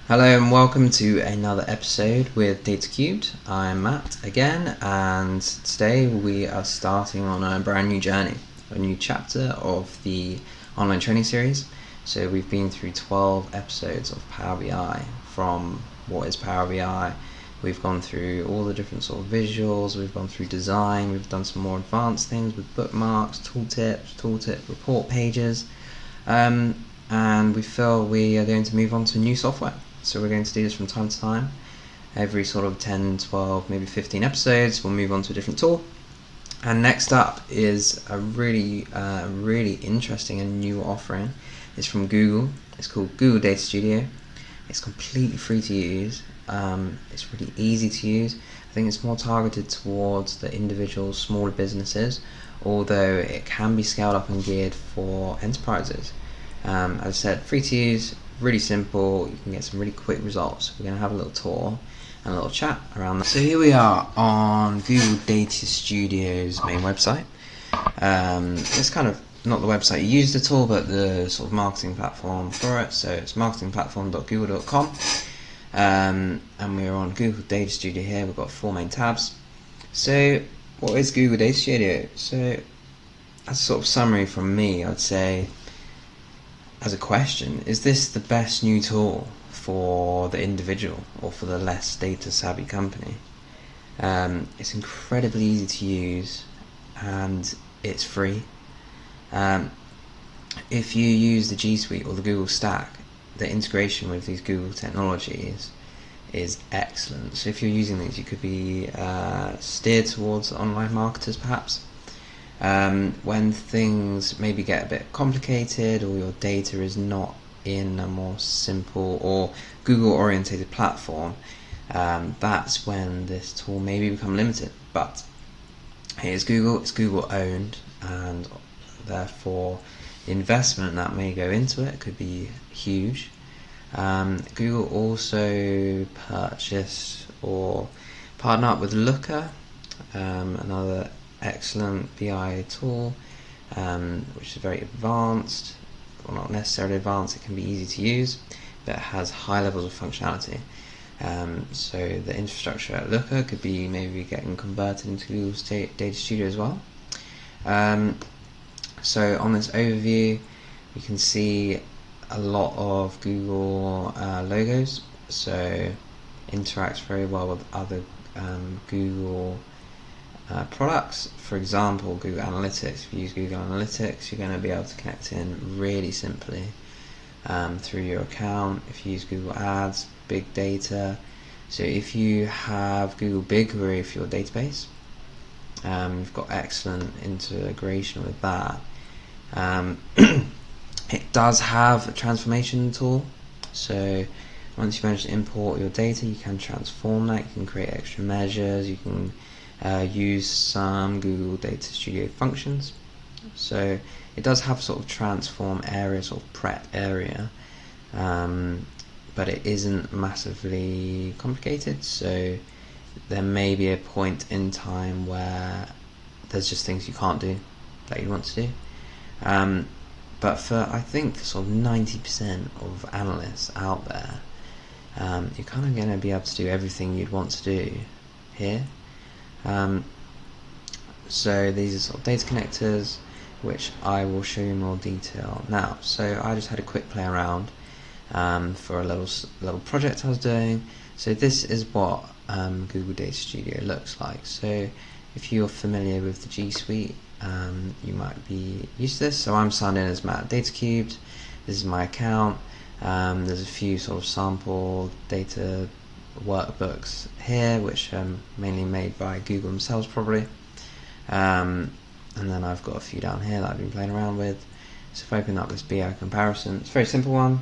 Hello and welcome to another episode with Data Cubed. I'm Matt again, and today we are starting on a brand new journey, a new chapter of the online training series. So we've been through 12 episodes of Power BI. From what is Power BI, we've gone through all the different sort of visuals, we've gone through design, we've done some more advanced things with bookmarks, tooltip, report pages, and we feel we are going to move on to new software. So we're going to do this from time to time. Every sort of 10, 12, maybe 15 episodes, we'll move on to a different tool. And next up is a really interesting and new offering. It's from Google. It's called Google Data Studio. It's completely free to use. It's really easy to use. I think it's more targeted towards the individual smaller businesses, although it can be scaled up and geared for enterprises. As I said, free to use, really simple. You can get some really quick results. We're going to have a little tour and a little chat around that. So here we are on Google Data Studio's main website. It's kind of not the website you use at all, but the sort of marketing platform for it. So it's marketingplatform.google.com, and we're on Google Data Studio here. We've got 4 main tabs. So what is Google Data Studio? So as a sort of summary from me, I'd say, as a question, is this the best new tool for the individual or for the less data savvy company? It's incredibly easy to use and it's free. If you use the G Suite or the Google Stack, the integration with these Google technologies is excellent. So if you're using these, you could be steered towards online marketers perhaps. When things maybe get a bit complicated or your data is not in a more simple or Google orientated platform, that's when this tool maybe become limited. But it's Google owned, and therefore the investment that may go into it could be huge. Google also purchased or partnered up with Looker, another excellent BI tool, which is very advanced. Well, not necessarily advanced, it can be easy to use, but it has high levels of functionality. So the infrastructure at Looker could be maybe getting converted into Google's Data Studio as well. So on this overview, you can see a lot of Google logos, so interacts very well with other Google products. For example, Google Analytics. If you use Google Analytics, you're going to be able to connect in really simply through your account. If you use Google Ads, big data. So if you have Google BigQuery for your database, you've got excellent integration with that. It does have a transformation tool. So once you manage to import your data, you can transform that. You can create extra measures. You can use some Google Data Studio functions. So it does have sort of transform area, sort of prep area, but it isn't massively complicated. So there may be a point in time where there's just things you can't do that you want to do. But I think for sort of 90% of analysts out there, you're kind of going to be able to do everything you'd want to do here. So these are sort of data connectors, which I will show you in more detail now. So I just had a quick play around for a little project I was doing. So this is what Google Data Studio looks like. So if you're familiar with the G Suite, you might be used to this. So I'm signed in as Matt Data Cubed. This is my account. There's a few sort of sample data workbooks here, which are mainly made by Google themselves probably, and then I've got a few down here that I've been playing around with. So if I open up this BI comparison, it's a very simple one.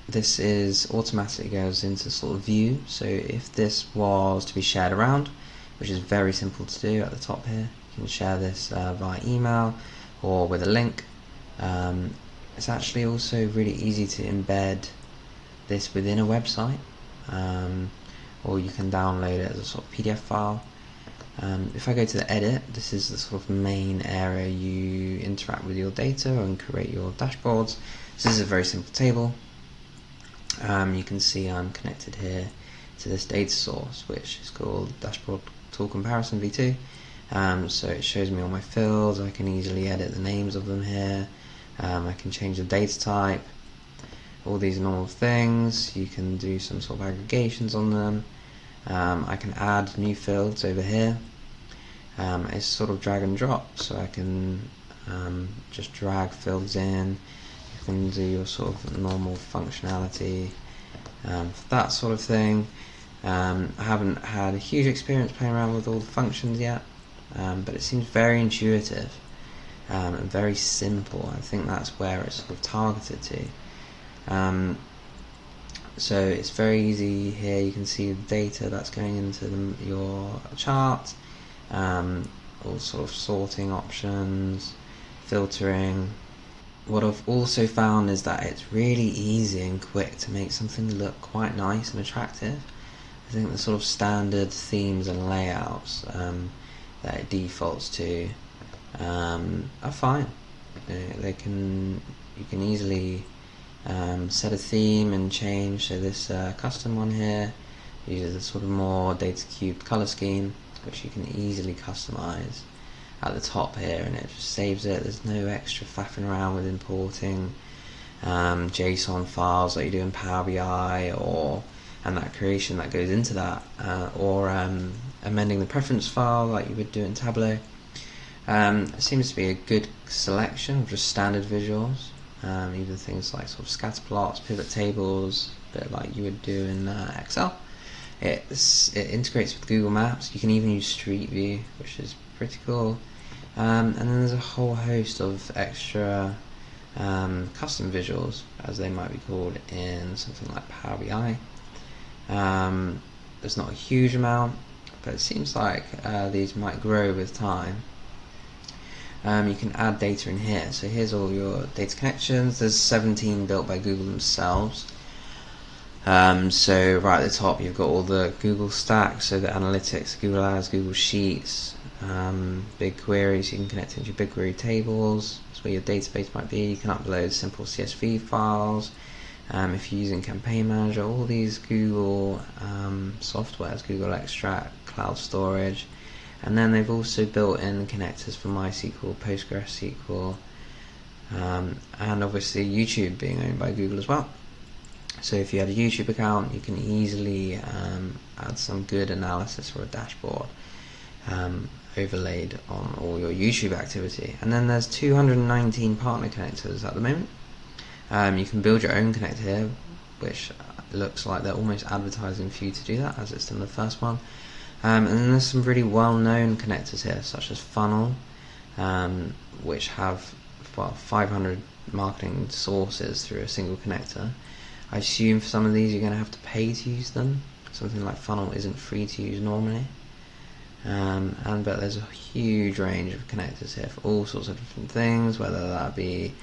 This is automatically goes into sort of view. So if this was to be shared around, which is very simple to do at the top here, you can share this via email or with a link. It's actually also really easy to embed this within a website, or you can download it as a sort of PDF file. If I go to the edit, this is the sort of main area you interact with your data and create your dashboards. So this is a very simple table. You can see I'm connected here to this data source, which is called Dashboard Tool Comparison v2. So it shows me all my fields. I can easily edit the names of them here. I can change the data type, all these normal things. You can do some sort of aggregations on them. I can add new fields over here. It's sort of drag and drop, so I can just drag fields in. You can do your sort of normal functionality, that sort of thing. I haven't had a huge experience playing around with all the functions yet, but it seems very intuitive and very simple. I think that's where it's sort of targeted to. So it's very easy here. You can see the data that's going into your chart, all sort of sorting options, filtering. What I've also found is that it's really easy and quick to make something look quite nice and attractive. I think the sort of standard themes and layouts that it defaults to are fine. You can easily set a theme and change. So this custom one here uses a sort of more data cubed color scheme, which you can easily customize at the top here, and it just saves it. There's no extra faffing around with importing JSON files like you do in Power BI, and that creation that goes into that, or amending the preference file like you would do in Tableau. It seems to be a good selection of just standard visuals, even things like sort of scatter plots, pivot tables, a bit like you would do in Excel. It integrates with Google Maps. You can even use Street View, which is pretty cool. And then there's a whole host of extra custom visuals, as they might be called, in something like Power BI. There's not a huge amount, but it seems like these might grow with time. You can add data in here. So here's all your data connections. There's 17 built by Google themselves. So right at the top you've got all the Google stack, so the analytics, Google Ads, Google Sheets, BigQuery, so you can connect into your BigQuery tables. That's where your database might be. You can upload simple CSV files. If you're using Campaign Manager, all these Google softwares, Google Extract, Cloud Storage, and then they've also built in connectors for MySQL, PostgreSQL, and obviously YouTube being owned by Google as well. So if you had a YouTube account, you can easily add some good analysis or a dashboard overlaid on all your YouTube activity. And then there's 219 partner connectors at the moment. You can build your own connector here, which looks like they're almost advertising for you to do that, as it's in the first one. And then there's some really well-known connectors here, such as Funnel, which have 500 marketing sources through a single connector. I assume for some of these you're going to have to pay to use them. Something like Funnel isn't free to use normally. But there's a huge range of connectors here for all sorts of different things, whether that be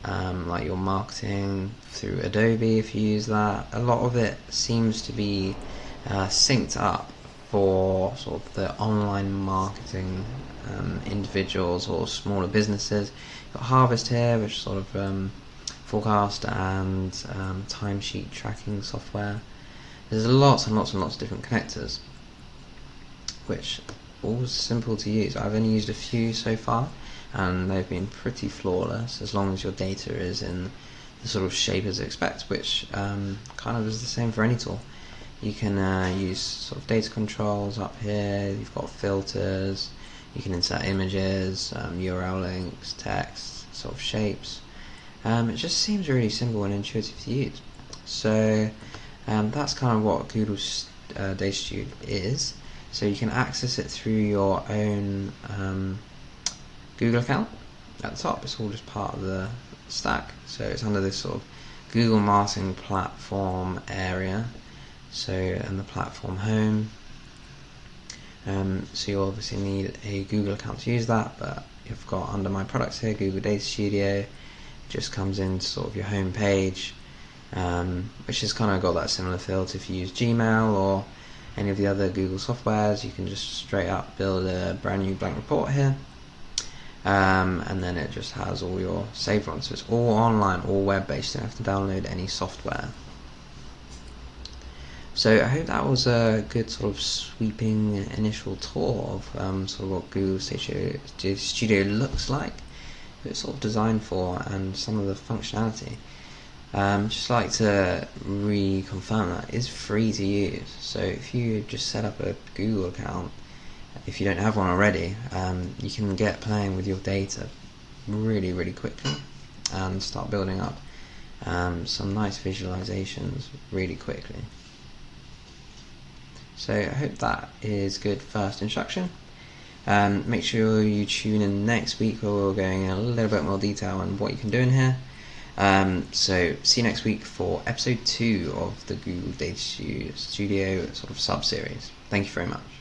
like your marketing through Adobe, if you use that. A lot of it seems to be synced up for sort of the online marketing individuals or smaller businesses. You've got Harvest here, which is sort of forecast and timesheet tracking software. There's lots and lots and lots of different connectors, which are all simple to use. I've only used a few so far, and they've been pretty flawless, as long as your data is in the sort of shape as expect, which kind of is the same for any tool. You can use sort of data controls up here. You've got filters. You can insert images, URL links, text, sort of shapes. It just seems really simple and intuitive to use. So that's kind of what Google's Data Studio is. So you can access it through your own Google account. At the top, it's all just part of the stack. So it's under this sort of Google Marketing Platform area. So, and the platform home. So you obviously need a Google account to use that, but you've got under my products here, Google Data Studio. It just comes into sort of your home page, which has kind of got that similar feel to if you use Gmail, or any of the other Google softwares, you can just straight up build a brand new blank report here. And then it just has all your save runs. So it's all online, all web-based. You don't have to download any software. So I hope that was a good sort of sweeping initial tour of sort of what Google Studio looks like, what it's sort of designed for, and some of the functionality. Just like to reconfirm that it's free to use. So if you just set up a Google account, if you don't have one already, you can get playing with your data really, really quickly and start building up some nice visualizations really quickly. So I hope that is good first introduction. Make sure you tune in next week where we're going in a little bit more detail on what you can do in here. So see you next week for episode 2 of the Google Data Studio sort of sub-series. Thank you very much.